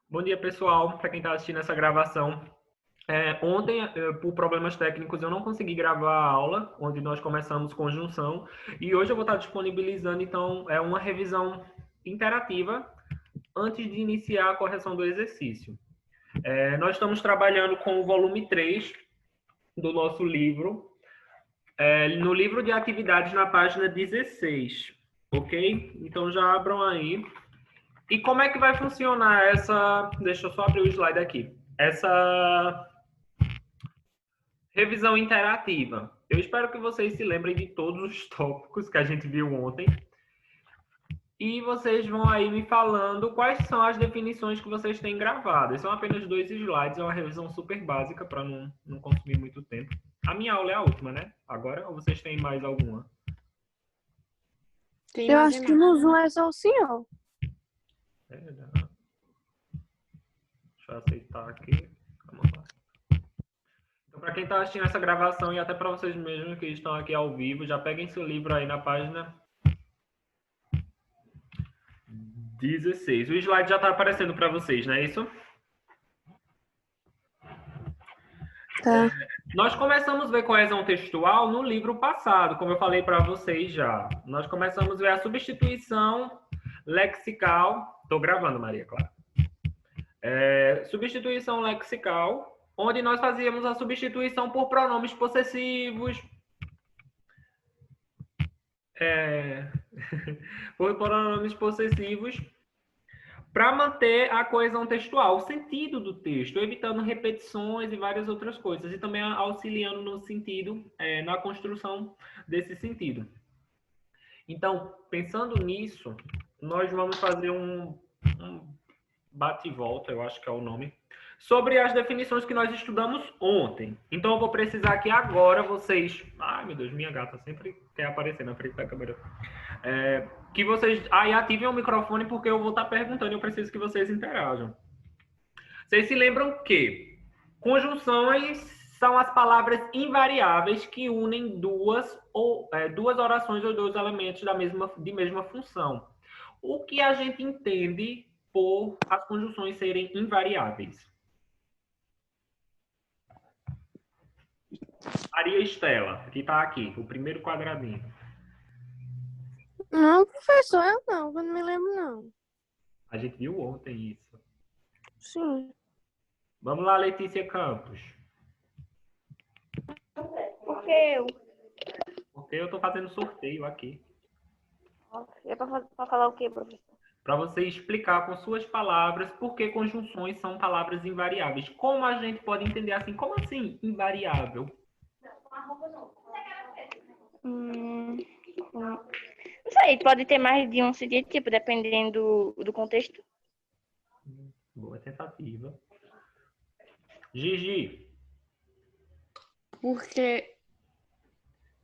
Bom dia, pessoal. Para quem está assistindo essa gravação. Ontem, por problemas técnicos, eu não consegui gravar a aula, onde nós começamos conjunção. E hoje eu vou estar disponibilizando, então, uma revisão interativa antes de iniciar a correção do exercício. Nós estamos trabalhando com o volume 3 do nosso livro, no livro de atividades na página 16, ok? Então já abram aí. E como é que vai funcionar essa... Deixa eu só abrir o slide aqui. Essa revisão interativa. Eu espero que vocês se lembrem de todos os tópicos que a gente viu ontem. E vocês vão aí me falando quais são as definições que vocês têm gravadas. São apenas 2 slides, é uma revisão super básica para não consumir muito tempo. A minha aula é a última, né? Agora, ou vocês têm mais alguma? Eu acho que no Zoom é só o senhor. Deixa eu aceitar aqui. Vamos lá. Então, para quem está assistindo essa gravação e até para vocês mesmos que estão aqui ao vivo, já peguem seu livro aí na página 16. O slide já está aparecendo para vocês, não é isso? Tá. Nós começamos a ver coesão textual no livro passado, como eu falei para vocês já. Nós começamos a ver a substituição lexical. Estou gravando, Maria Clara. Substituição lexical, onde nós fazíamos a substituição por pronomes possessivos. Por pronomes possessivos, para manter a coesão textual, o sentido do texto, evitando repetições e várias outras coisas, e também auxiliando no sentido, na construção desse sentido. Então, pensando nisso, nós vamos fazer um bate e volta, eu acho que é o nome, sobre as definições que nós estudamos ontem. Então, eu vou precisar que agora vocês... Ai, meu Deus, minha gata sempre quer aparecer na frente da câmera. Que vocês ativem o microfone, porque eu vou estar perguntando e eu preciso que vocês interajam. Vocês se lembram que conjunções são as palavras invariáveis que unem duas orações ou dois elementos de mesma função. O que a gente entende por as conjunções serem invariáveis? Maria Estela, que está aqui, o primeiro quadradinho. Não, professor, eu não me lembro, não. A gente viu ontem isso. Sim. Vamos lá, Letícia Campos. Por que eu? Porque eu estou fazendo sorteio aqui. É para falar o quê, professor? Para você explicar com suas palavras por que conjunções são palavras invariáveis. Como a gente pode entender assim? Como assim invariável? Não sei, pode ter mais de um sentido, tipo, dependendo do contexto. Boa tentativa. Gigi. Porque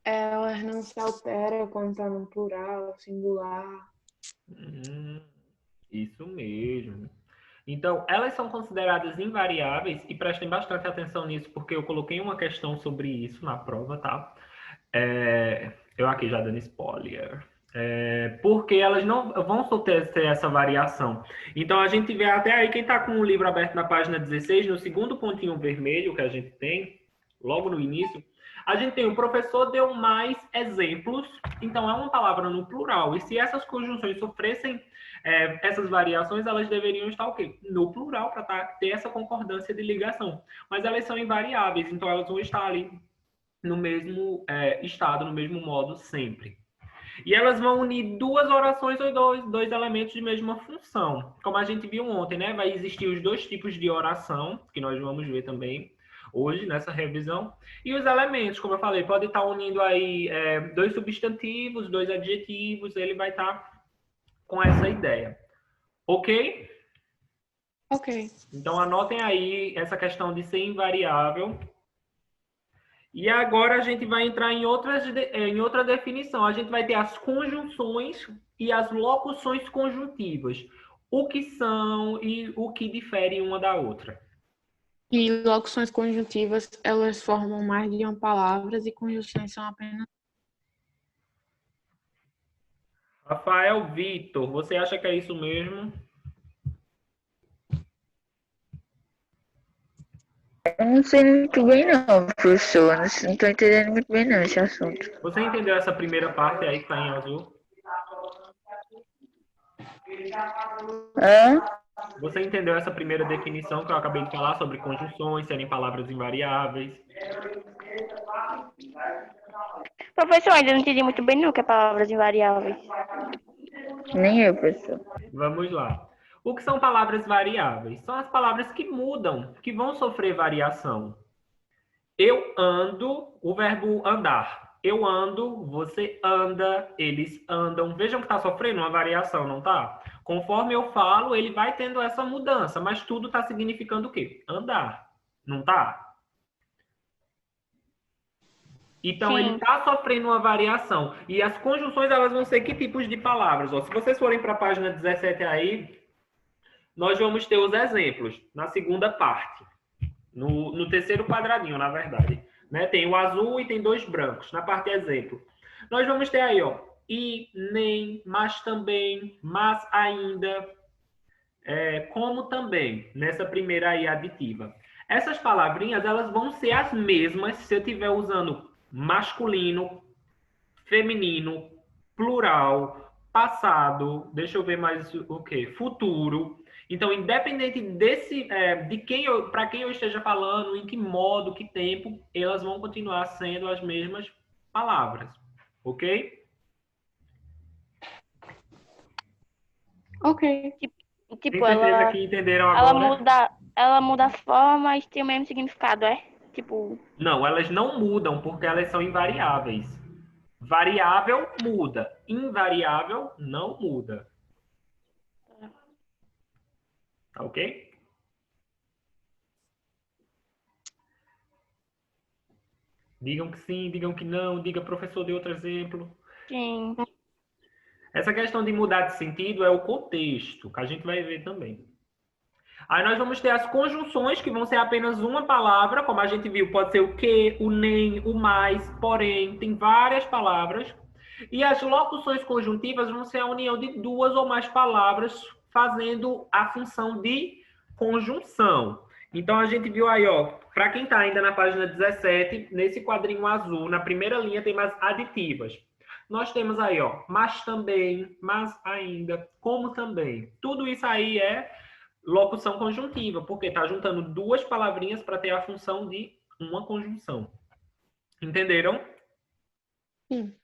elas não se alteram quando está no plural, singular. Isso mesmo. Então, elas são consideradas invariáveis, e prestem bastante atenção nisso, porque eu coloquei uma questão sobre isso na prova, tá? Eu aqui já dando spoiler. Porque elas não vão só ter essa variação. Então, a gente vê até aí, quem está com o livro aberto na página 16, no segundo pontinho vermelho que a gente tem, logo no início, a gente tem o professor deu mais exemplos, então é uma palavra no plural. E se essas conjunções sofressem essas variações, elas deveriam estar o quê? No plural, para ter essa concordância de ligação. Mas elas são invariáveis, então elas vão estar ali no mesmo estado, no mesmo modo sempre. E elas vão unir duas orações ou dois elementos de mesma função. Como a gente viu ontem, né? Vai existir os dois tipos de oração, que nós vamos ver também hoje nessa revisão. E os elementos, como eu falei, pode estar unindo aí dois substantivos, dois adjetivos, ele vai estar com essa ideia. Ok? Ok. Então, anotem aí essa questão de ser invariável. E agora a gente vai entrar em outra definição. A gente vai ter as conjunções e as locuções conjuntivas. O que são e o que difere uma da outra. E locuções conjuntivas, elas formam mais de uma palavra e conjunções são apenas... Rafael Vitor, você acha que é isso mesmo? Eu não sei muito bem não, professor. Não tô entendendo muito bem não esse assunto. Você entendeu essa primeira parte aí que tá em azul? Hã? Você entendeu essa primeira definição que eu acabei de falar sobre conjunções, serem palavras invariáveis? Professor, eu ainda não entendi muito bem não o que é palavras invariáveis. Nem eu, professor. Vamos lá. O que são palavras variáveis? São as palavras que mudam, que vão sofrer variação. Eu ando, o verbo andar. Eu ando, você anda, eles andam. Vejam que está sofrendo uma variação, não está? Conforme eu falo, ele vai tendo essa mudança, mas tudo está significando o quê? Andar, não está? Então, ele Sim. está sofrendo uma variação. E as conjunções, elas vão ser que tipos de palavras? Ó, se vocês forem para a página 17 aí, nós vamos ter os exemplos na segunda parte. No terceiro quadradinho, na verdade. Né? Tem o azul e tem 2 brancos. Na parte exemplo. Nós vamos ter aí, ó, e, nem, mas também, mas ainda, como também, nessa primeira aí aditiva. Essas palavrinhas, elas vão ser as mesmas se eu estiver usando masculino, feminino, plural, passado, deixa eu ver mais o que, futuro. Então, independente desse, de para quem eu esteja falando, em que modo, que tempo, elas vão continuar sendo as mesmas palavras, ok? Ok. Tem Tipo, certeza que entenderam agora? ela muda a forma, mas tem o mesmo significado, é? Tipo, Não, elas não mudam porque elas são invariáveis. Variável muda, invariável não muda. Tá ok? Digam que sim, digam que não, diga professor, dê outro exemplo. sim. Essa questão de mudar de sentido é o contexto, que a gente vai ver também. Aí nós vamos ter as conjunções, que vão ser apenas uma palavra, como a gente viu, pode ser o que, o nem, o mais, porém, tem várias palavras. E as locuções conjuntivas vão ser a união de 2 ou mais palavras, fazendo a função de conjunção. Então a gente viu aí, ó, para quem está ainda na página 17, nesse quadrinho azul, na primeira linha tem mais aditivas. Nós temos aí, ó, mas também, mas ainda, como também. Tudo isso aí é locução conjuntiva, porque está juntando 2 palavrinhas para ter a função de uma conjunção. Entenderam? Sim.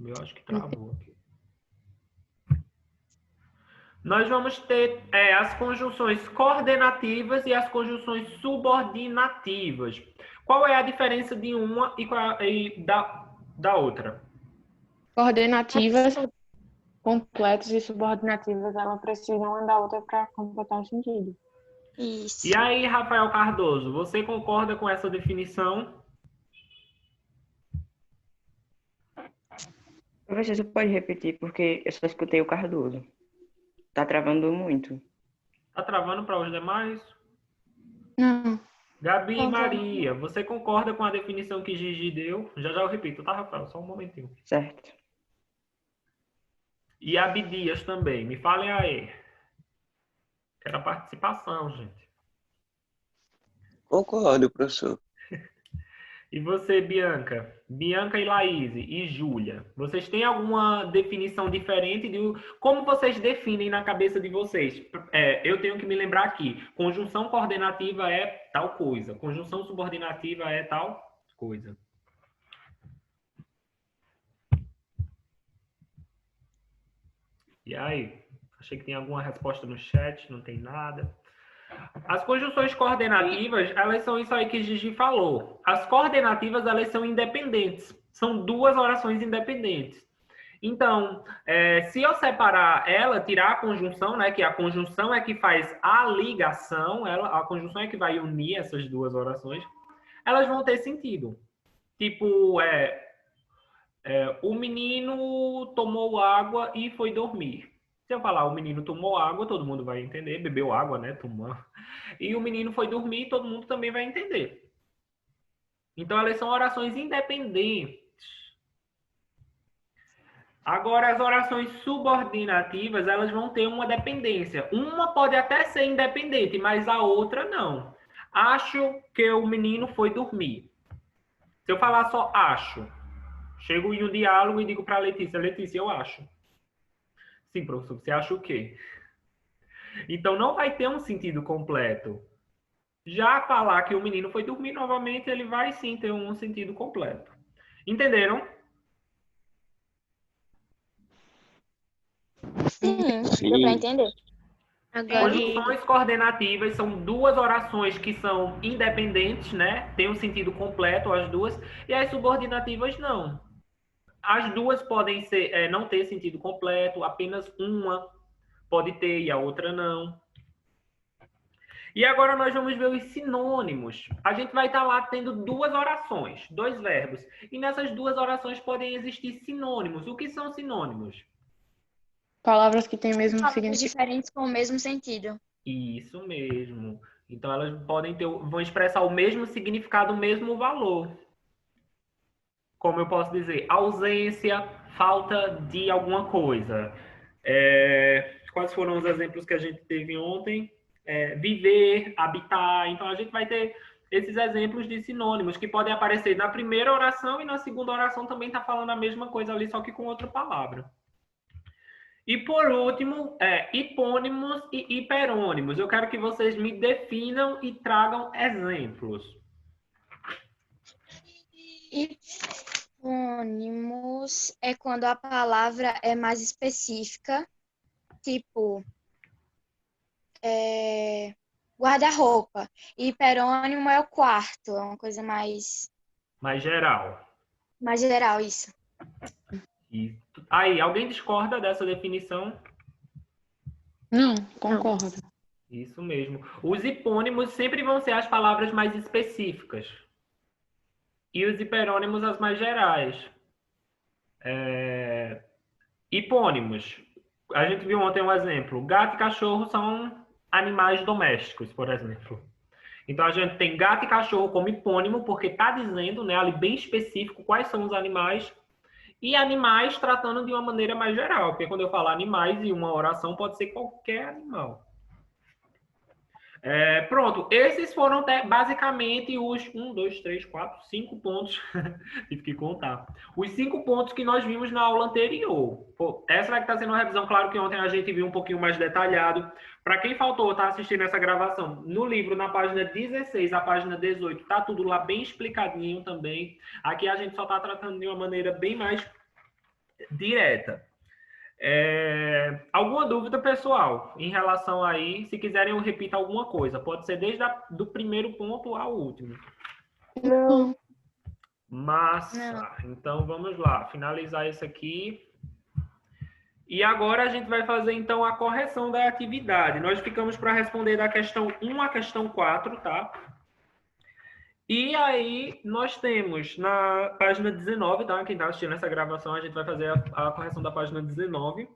Eu acho que travou aqui. Nós vamos ter as conjunções coordenativas e as conjunções subordinativas. Qual é a diferença de uma e da outra? Coordenativas completas e subordinativas, elas precisam uma da outra para completar o sentido. Isso. E aí, Rafael Cardoso, você concorda com essa definição? Professor, você pode repetir, porque eu só escutei o Cardoso. Tá travando muito. Tá travando para os demais? Não. Gabi e Concordo. Maria, você concorda com a definição que Gigi deu? Já eu repito, tá, Rafael? Só um momentinho. Certo. E Abdias também. Me falem aí. Quero a participação, gente. Concordo, professor. E você, Bianca? Bianca e Laís e Júlia. Vocês têm alguma definição diferente de como vocês definem na cabeça de vocês? Eu tenho que me lembrar aqui. Conjunção coordenativa é tal coisa. Conjunção subordinativa é tal coisa. E aí? Achei que tem alguma resposta no chat, não tem nada. As conjunções coordenativas, elas são isso aí que Gigi falou. As coordenativas, elas são independentes. São 2 orações independentes. Então, se eu separar ela, tirar a conjunção, né, que a conjunção é que faz a ligação, a conjunção é que vai unir essas 2 orações, elas vão ter sentido. Tipo, o menino tomou água e foi dormir. Se eu falar o menino tomou água, todo mundo vai entender. Bebeu água, né? Tomou. E o menino foi dormir, todo mundo também vai entender. Então, elas são orações independentes. Agora, as orações subordinativas, elas vão ter uma dependência. Uma pode até ser independente, mas a outra não. Acho que o menino foi dormir. Se eu falar só acho, chego em um diálogo e digo para Letícia, Letícia, eu acho. Sim, professor, você acha o quê? Então, não vai ter um sentido completo. Já falar que o menino foi dormir novamente, ele vai sim ter um sentido completo. Entenderam? Sim, deu pra entender. Agora, Conjunções coordenativas são duas orações que são independentes, né? Tem um sentido completo as duas, e as subordinativas não. As duas podem ser, não ter sentido completo, apenas uma pode ter e a outra não. E agora nós vamos ver os sinônimos. A gente vai estar lá tendo duas orações, dois verbos. E nessas duas orações podem existir sinônimos. O que são sinônimos? Palavras que têm o mesmo Palavras significado. diferentes com o mesmo sentido. Isso mesmo. Então elas podem ter, vão expressar o mesmo significado, o mesmo valor. Como eu posso dizer, ausência, falta de alguma coisa. Quais foram os exemplos que a gente teve ontem? Viver, habitar. Então a gente vai ter esses exemplos de sinônimos que podem aparecer na primeira oração e na segunda oração também está falando a mesma coisa ali, só que com outra palavra. E por último, hipônimos e hiperônimos. Eu quero que vocês me definam e tragam exemplos. Hipônimos é quando a palavra é mais específica, tipo guarda-roupa. E hiperônimo é o quarto, é uma coisa mais geral. mais geral, isso. E aí, alguém discorda dessa definição? Não, concordo. Isso mesmo. Os hipônimos sempre vão ser as palavras mais específicas. E os hiperônimos as mais gerais. Hipônimos. A gente viu ontem um exemplo. Gato e cachorro são animais domésticos, por exemplo. Então, a gente tem gato e cachorro como hipônimo, porque está dizendo, né, ali bem específico quais são os animais. E animais tratando de uma maneira mais geral. Porque quando eu falo animais em uma oração, pode ser qualquer animal. Pronto, esses foram basicamente os 5 pontos, tive que contar. Os 5 pontos que nós vimos na aula anterior. Essa vai estar sendo uma revisão, claro que ontem a gente viu um pouquinho mais detalhado. Para quem faltou, tá assistindo essa gravação, no livro, na página 16, a página 18, tá tudo lá bem explicadinho também. Aqui a gente só está tratando de uma maneira bem mais direta. Alguma dúvida, pessoal, em relação aí? Se quiserem, eu repito alguma coisa. Pode ser desde do primeiro ponto ao último. não. Massa. Então, vamos lá. Finalizar isso aqui. E agora a gente vai fazer, então, a correção da atividade. Nós ficamos para responder da questão 1 à questão 4, tá? E aí, nós temos na página 19, tá? Quem está assistindo essa gravação, a gente vai fazer a correção da página 19,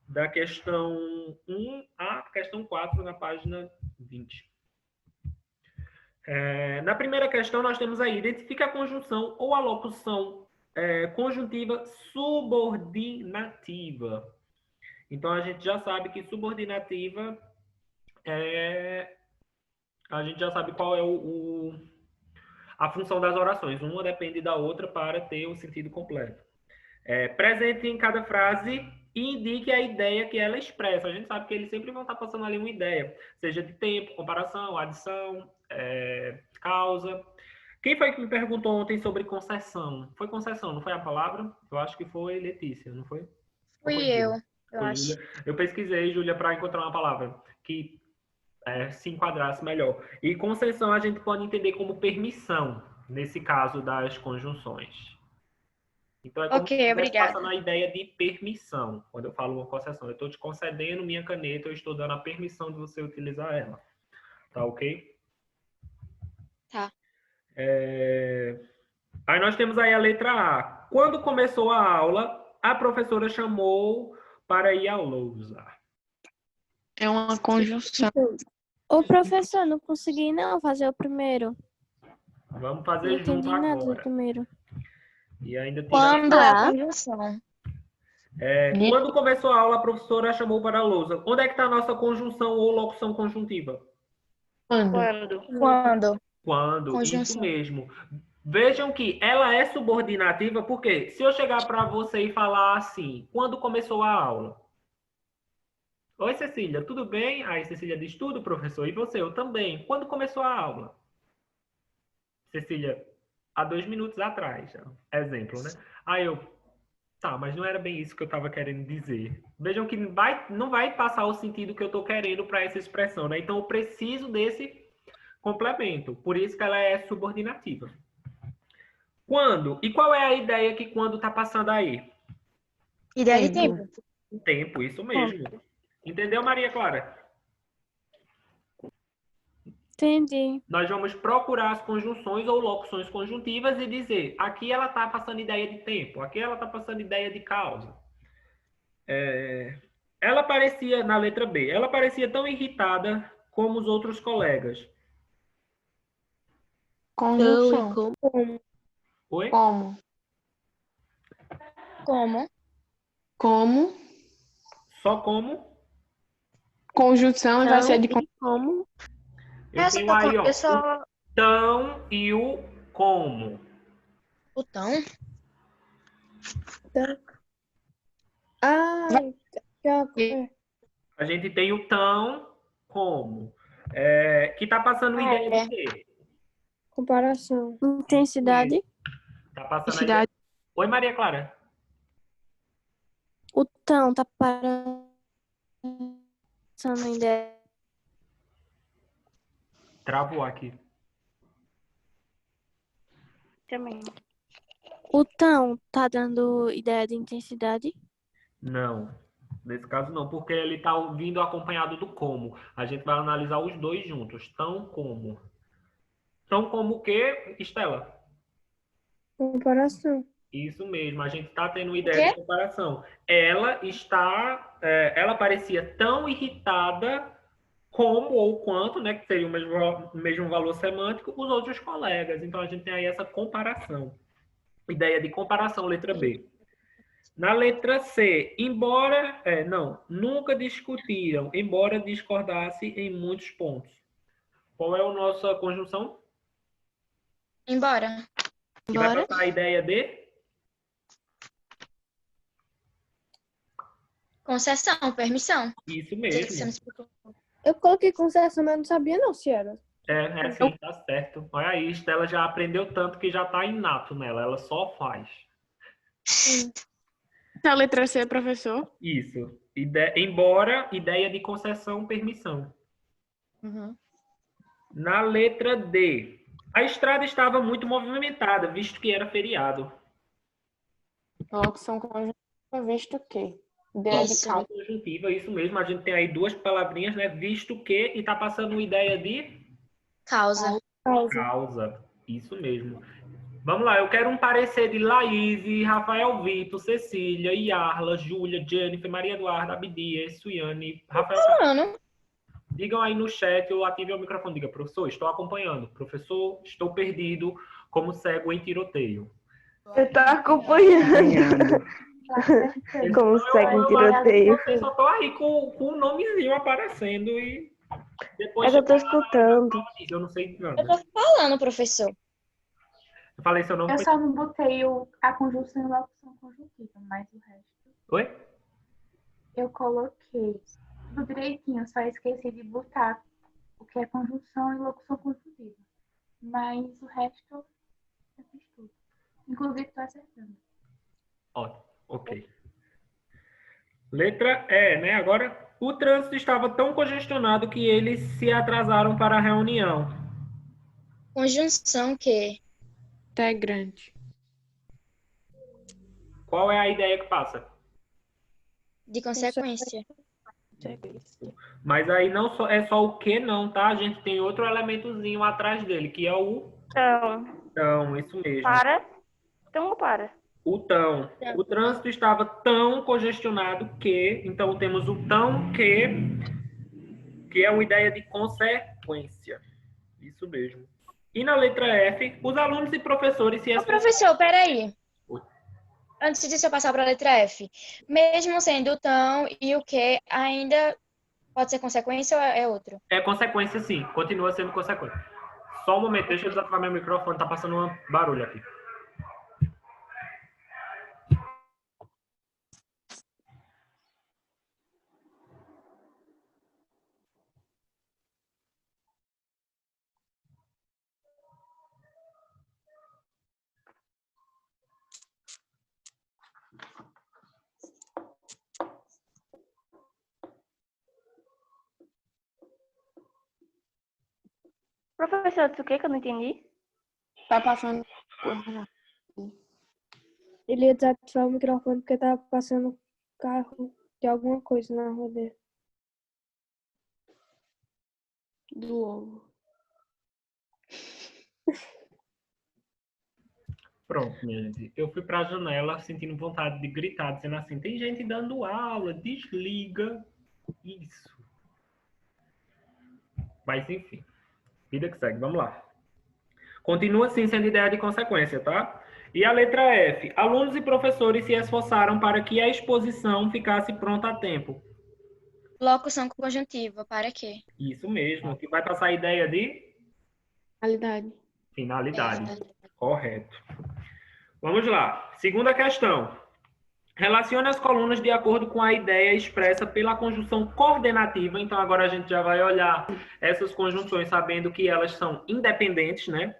da questão 1 à questão 4, na página 20. Na primeira questão, nós temos aí, identifica a conjunção ou a locução conjuntiva subordinativa. Então, a gente já sabe que subordinativa a gente já sabe qual é a função das orações. Uma depende da outra para ter o sentido completo. Presente em cada frase e indique a ideia que ela expressa. A gente sabe que eles sempre vão estar passando ali uma ideia, seja de tempo, comparação, adição, causa. Quem foi que me perguntou ontem sobre concessão? Foi concessão, não foi a palavra? Eu acho que foi Letícia, não foi? Fui eu acho. Júlia? Eu pesquisei, Júlia, para encontrar uma palavra que se enquadrasse melhor. E concessão a gente pode entender como permissão, nesse caso das conjunções. Então, é como se estivesse passando a ideia de permissão. Quando eu falo uma concessão, eu estou te concedendo minha caneta, eu estou dando a permissão de você utilizar ela. Tá ok? Tá. Aí nós temos aí a letra A. Quando começou a aula, a professora chamou para ir à lousa. É uma conjunção. Ô, professor, não consegui não fazer o primeiro. Vamos Não fazer junto entendi nada do agora. primeiro. E ainda tem Quando é a conjunção? Quando começou a aula, a professora chamou para a lousa. Onde é que está a nossa conjunção ou locução conjuntiva? Quando? Quando, isso Conjunção. mesmo. Vejam que ela é subordinativa, porque se eu chegar para você e falar assim, quando começou a aula? Oi, Cecília, tudo bem? Aí Cecília diz tudo, professor. E você? Eu também. Quando começou a aula? Cecília, há 2 minutos atrás. Exemplo, né? Aí eu, tá, mas não era bem isso que eu estava querendo dizer. Vejam que não vai passar o sentido que eu estou querendo para essa expressão, né? Então eu preciso desse complemento. Por isso que ela é subordinativa. Quando? E qual é a ideia que quando está passando aí? Ideia de tempo. Tempo, isso mesmo. Entendeu, Maria Clara? Entendi. Nós vamos procurar as conjunções ou locuções conjuntivas e dizer, aqui ela está passando ideia de tempo, aqui ela está passando ideia de causa. Ela parecia, na letra B, ela parecia tão irritada como os outros colegas. Conjunção. Oi? Como? Como? Como? Só como? Conjunção vai ser de Como? Eu tenho aí, ó, Eu só... o tão e o como. O tão? Ai, A gente tem o tão, como. Que está passando ideia de quê? comparação. Intensidade. Tá passando a Intensidade. ideia. Oi, Maria Clara. O tão tá passando a ideia. Travou aqui. Também. O tão tá dando ideia de intensidade. Não. Nesse caso não, porque ele está vindo acompanhado do como. A gente vai analisar os dois juntos. Tão como. Tão como o quê, Estela? Comparação. Isso mesmo, a gente está tendo ideia de comparação. Ela parecia tão irritada como ou quanto, né, que seria o mesmo valor semântico, os outros colegas. Então a gente tem aí essa comparação. Ideia de comparação, letra B. Na letra C, nunca discutiram, embora discordasse em muitos pontos. Qual é a nossa conjunção? Embora. Que vai passar a ideia de? Concessão, permissão. Isso Você me mesmo. explicou. Eu coloquei concessão, mas eu não sabia não se era. É sim, tá certo. Olha aí, Estela já aprendeu tanto que já tá inato nela, ela só faz. A letra C, professor. Isso. Embora, ideia de concessão, permissão. Uhum. Na letra D, a estrada estava muito movimentada, visto que era feriado. Locução conjuntiva, visto que. Ideia de Isso. causa. Conjuntiva, isso mesmo. A gente tem aí 2 palavrinhas, né? Visto que, e tá passando uma ideia de Causa. causa. Isso mesmo. Vamos lá, eu quero um parecer de Laís, Rafael Vitor, Cecília, Yarla, Júlia, Jennifer, Maria Eduarda, Abdias, Suiane, Rafael. Falando. Digam aí no chat ou ativem o microfone. Diga, professor, estou acompanhando. Professor, estou perdido como cego em tiroteio. Eu tô acompanhando. Como segue em tiroteio. Eu só tô aí com um nomezinho aparecendo e depois... É que eu tô escutando. Eu não sei Eu nada. tô falando, professor. Eu falei seu nome. Eu só não botei a conjunção e locução conjuntiva, mas o resto Oi? eu coloquei tudo direitinho, só esqueci de botar o que é conjunção e locução conjuntiva. Mas o resto eu fiz tudo. Inclusive, tô acertando. Ótimo, ok. Letra E, né? Agora, o trânsito estava tão congestionado que eles se atrasaram para a reunião. Conjunção que? Integrante. Qual é a ideia que passa? De consequência. Mas aí não é só o que não, tá? A gente tem outro elementozinho atrás dele, que é o tão, isso mesmo. Para. Então, para. O tão. O trânsito estava tão congestionado que, então temos o tão que é uma ideia de consequência. Isso mesmo. E na letra F, os alunos e professores se Ô, professor, peraí. Oi. Antes de eu passar para a letra F, mesmo sendo o tão e o que, ainda pode ser consequência ou é outro? É consequência, sim. Continua sendo consequência. Só um momento, deixa eu desativar meu microfone, tá passando um barulho aqui. Professor, disse o quê que eu não entendi? Tá passando. Ele ia desativar o microfone porque tava passando carro de alguma coisa na rua dele. Do ovo. Pronto, minha gente. Eu fui para a janela sentindo vontade de gritar, dizendo assim: tem gente dando aula, desliga isso. Mas enfim, vida que segue, vamos lá. Continua assim sendo ideia de consequência, tá? E a letra F. Alunos e professores se esforçaram para que a exposição ficasse pronta a tempo. Locução conjuntiva, para quê? Isso mesmo, que vai passar a ideia de Qualidade. finalidade. Correto. Vamos lá. Segunda questão. Relacione as colunas de acordo com a ideia expressa pela conjunção coordenativa. Então, agora a gente já vai olhar essas conjunções sabendo que elas são independentes, né?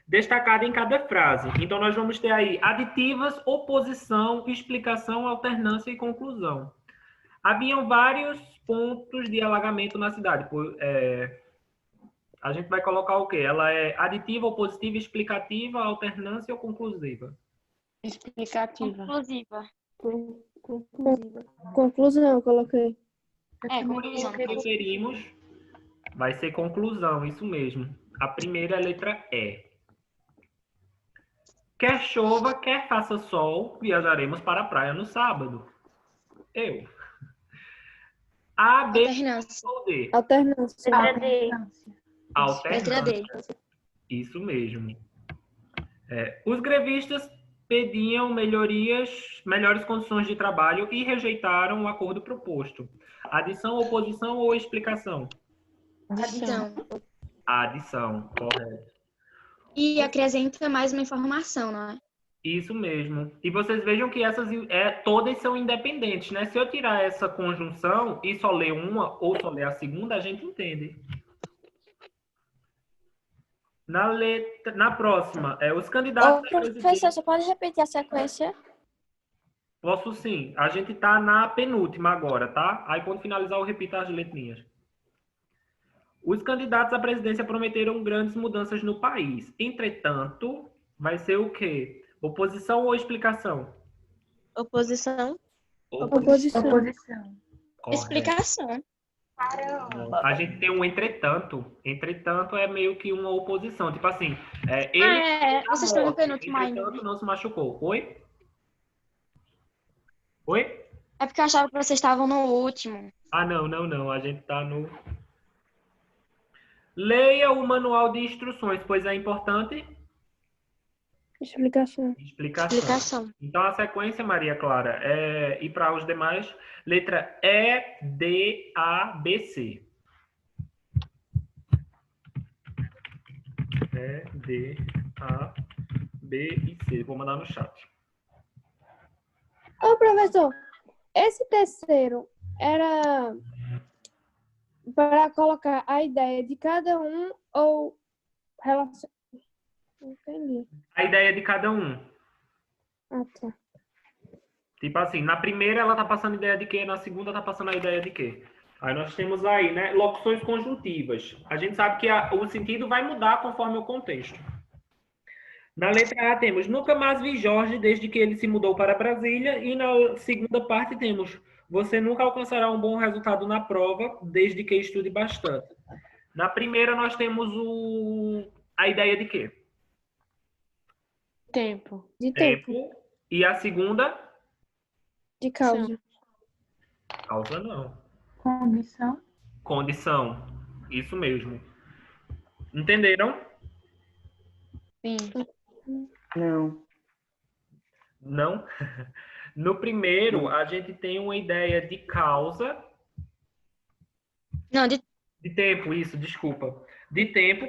Destacada em cada frase. Então, nós vamos ter aí aditivas, oposição, explicação, alternância e conclusão. Haviam vários pontos de alagamento na cidade. A gente vai colocar o quê? Ela é aditiva, opositiva, explicativa, alternância ou conclusiva? Explicativa. Conclusiva. Conclusiva. Conclusão, eu coloquei. Conclusão. Preferimos, vai ser conclusão, isso mesmo. A primeira é a letra E. Quer chova, quer faça sol, viajaremos para a praia no sábado. Eu. A, B Alternância. ou D? Alternância. Letra D. Letra D. Alternância. Isso mesmo. Os grevistas pediam melhores condições de trabalho e rejeitaram o acordo proposto. Adição, oposição ou explicação? Adição. Adição, correto. E acrescenta mais uma informação, não é? Isso mesmo. E vocês vejam que essas todas são independentes, né? Se eu tirar essa conjunção e só ler uma ou só ler a segunda, a gente entende. Na próxima, os candidatos... Ô, professor, você pode repetir a sequência? Posso sim. A gente tá na penúltima agora, tá? Aí quando finalizar eu repito as letrinhas. Os candidatos à presidência prometeram grandes mudanças no país. Entretanto, vai ser o quê? Oposição ou explicação? Oposição. Oposição. Correto. Explicação. A gente tem um entretanto. Entretanto é meio que uma oposição. Tipo assim, vocês estão no penúltimo ainda. entretanto não se machucou. Oi? Oi? É porque eu achava que vocês estavam no último. Ah, não. A gente tá no... Leia o manual de instruções, pois é importante. Explicação. Explicação. Então, a sequência, Maria Clara, e para os demais, letra E, D, A, B, C. E, D, A, B e C. Vou mandar no chat. Ô, professor, esse terceiro era para colocar a ideia de cada um ou relação? Não entendi. A ideia de cada um. Ah, tá. Tipo assim, na primeira ela tá passando ideia de quê? Na segunda tá passando a ideia de quê? Aí nós temos aí, né, locuções conjuntivas. A gente sabe que o sentido vai mudar conforme o contexto. Na letra A temos, nunca mais vi Jorge desde que ele se mudou para Brasília. E na segunda parte temos, você nunca alcançará um bom resultado na prova desde que estude bastante. Na primeira nós temos a ideia de quê? Tempo. De tempo. E a segunda? De causa. Causa não. Condição. Condição. Isso mesmo. Entenderam? Sim. Não. Não? No primeiro, a gente tem uma ideia de causa, Não, de tempo, isso, desculpa. De tempo,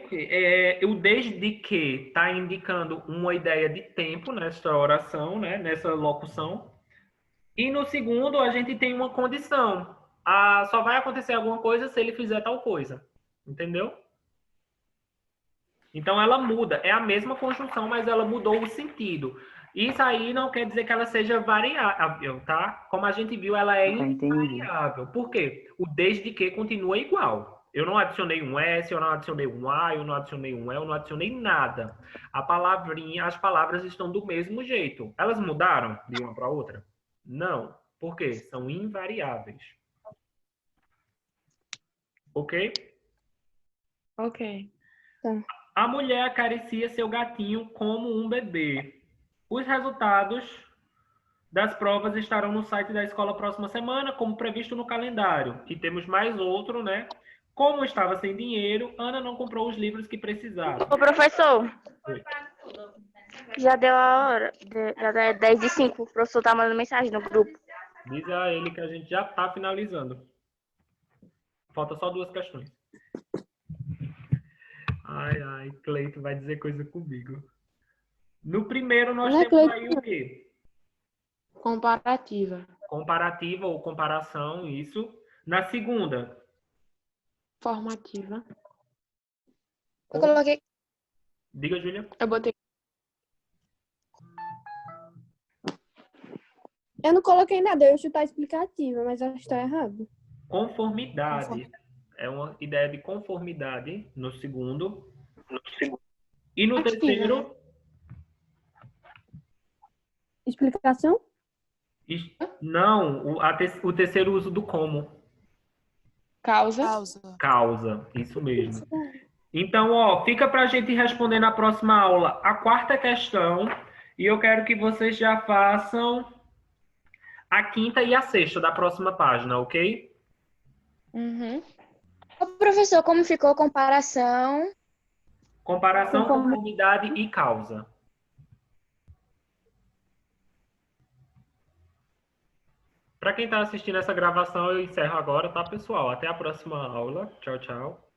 o desde que está indicando uma ideia de tempo nessa oração, né, nessa locução. E no segundo, a gente tem uma condição. Só vai acontecer alguma coisa se ele fizer tal coisa. Entendeu? Então, ela muda. É a mesma conjunção, mas ela mudou o sentido. Isso aí não quer dizer que ela seja variável, tá? Como a gente viu, ela é Entendi. invariável. Por quê? O desde que continua igual. Eu não adicionei um S, eu não adicionei um A, eu não adicionei um E, eu não adicionei nada. As palavras estão do mesmo jeito. Elas mudaram de uma para outra? Não. Por quê? São invariáveis. Ok? Ok. A mulher acaricia seu gatinho como um bebê. Os resultados das provas estarão no site da escola próxima semana, como previsto no calendário. E temos mais outro, né? Como estava sem dinheiro, Ana não comprou os livros que precisava. Ô, professor, Oi. já deu a hora. Já é 10h05. O professor tá mandando mensagem no grupo. Diz a ele que a gente já está finalizando. Falta só 2 questões. Ai, Cleito vai dizer coisa comigo. No primeiro, nós Não é, temos Cleito? aí o quê? Comparativa. Comparativa ou comparação, isso. Na segunda, Formativa. eu coloquei. diga, Júlia. Eu botei Eu não coloquei nada, eu ia chutar explicativa, mas acho que tá errado. Conformidade. É uma ideia de conformidade no segundo. E no ativa, né? terceiro, Explicação? não, o terceiro uso do como. Causa. Causa, isso mesmo. Então, ó, fica para a gente responder na próxima aula a quarta questão. E eu quero que vocês já façam a quinta e a sexta da próxima página, ok? Uhum. Ô, professor, como ficou a comparação? Comparação, conformidade e causa. Para quem está assistindo essa gravação, eu encerro agora, tá, pessoal? Até a próxima aula. Tchau, tchau.